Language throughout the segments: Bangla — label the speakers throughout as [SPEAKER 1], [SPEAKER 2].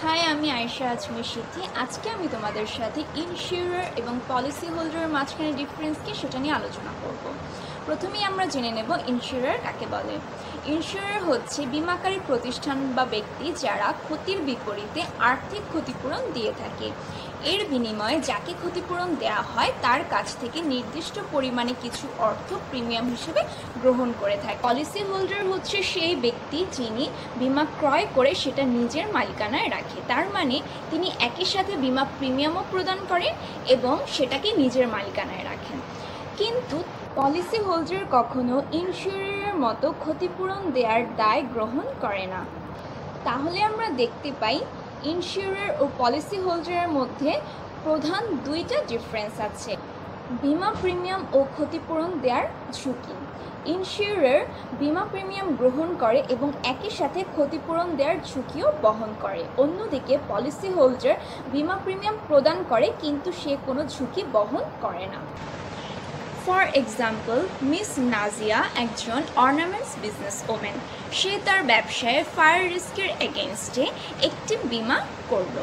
[SPEAKER 1] হাই, আমি আয়েশা আজমি সিদ্ধি। আজকে আমি তোমাদের সাথে ইনস্যুরার এবং পলিসি হোল্ডারের মাঝখানে ডিফারেন্স কি সেটা নিয়ে আলোচনা করব। প্রথমেই আমরা জেনে নেব ইনস্যুরার কাকে বলে। ইনস্যুরার হচ্ছে বীমাকারী প্রতিষ্ঠান বা ব্যক্তি যারা ক্ষতির বিপরীতে আর্থিক ক্ষতিপূরণ দিয়ে থাকে। এর বিনিময়ে যাকে ক্ষতিপূরণ দেওয়া হয় তার কাছ থেকে নির্দিষ্ট পরিমাণে কিছু অর্থ প্রিমিয়াম হিসেবে গ্রহণ করে থাকে। পলিসি হোল্ডার হচ্ছে সেই ব্যক্তি যিনি বীমা ক্রয় করে সেটা নিজের মালিকানায় রাখে। তার মানে তিনি একই সাথে বীমা প্রিমিয়ামও প্রদান করেন এবং সেটাকে নিজের মালিকানায় রাখেন। কিন্তু পলিসি হোল্ডার কখনো ইনস্যুরারের মতো ক্ষতিপূরণ দেওয়ার দায় গ্রহণ করে না। তাহলে আমরা দেখতে পাই ইনস্যুরার ও পলিসি হোল্ডারের মধ্যে প্রধান দুইটা ডিফারেন্স আছে। বীমা প্রিমিয়াম ও ক্ষতিপূরণ দেওয়ার ঝুঁকি। ইনস্যুরার বীমা প্রিমিয়াম গ্রহণ করে এবং একই সাথে ক্ষতিপূরণ দেওয়ার ঝুঁকিও বহন করে। অন্যদিকে পলিসি হোল্ডার বীমা প্রিমিয়াম প্রদান করে কিন্তু সে কোনো ঝুঁকি বহন করে না। ফর এক্সাম্পল, মিস নাজিয়া একজন অর্নামেন্টস বিজনেস ওম্যান। সে তার ব্যবসায় ফায়ার রিস্কের এগেনস্টে একটি বীমা করল।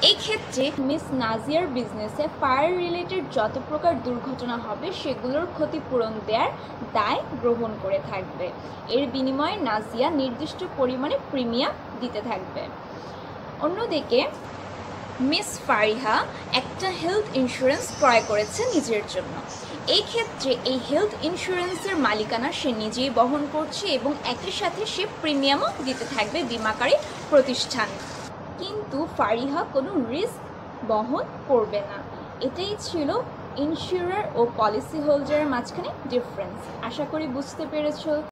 [SPEAKER 1] এই ক্ষেত্রে মিস নাজিয়ার বিজনেসে ফায়ার রিলেটেড যত প্রকার দুর্ঘটনা হবে সেগুলোর ক্ষতিপূরণ দেওয়ার দায় গ্রহণ করে থাকবে। এর বিনিময়ে নাজিয়া নির্দিষ্ট পরিমাণে প্রিমিয়াম দিতে থাকবে। অন্যদিকে মিস ফারিহা একটা হেলথ ইন্স্যুরেন্স ক্রয় করেছে নিজের জন্য। এই ক্ষেত্রে এই হেলথ ইন্স্যুরেন্সের মালিকানা সে নিজেই বহন করছে এবং একই সাথে সে প্রিমিয়ামও দিতে থাকবে বীমাকারী প্রতিষ্ঠান। কিন্তু ফারিহা কোনো রিস্ক বহন করবে না। এটাই ছিল ইনস্যুরার ও পলিসি হোল্ডারের মাঝখানে ডিফারেন্স। আশা করি বুঝতে পেরেছো।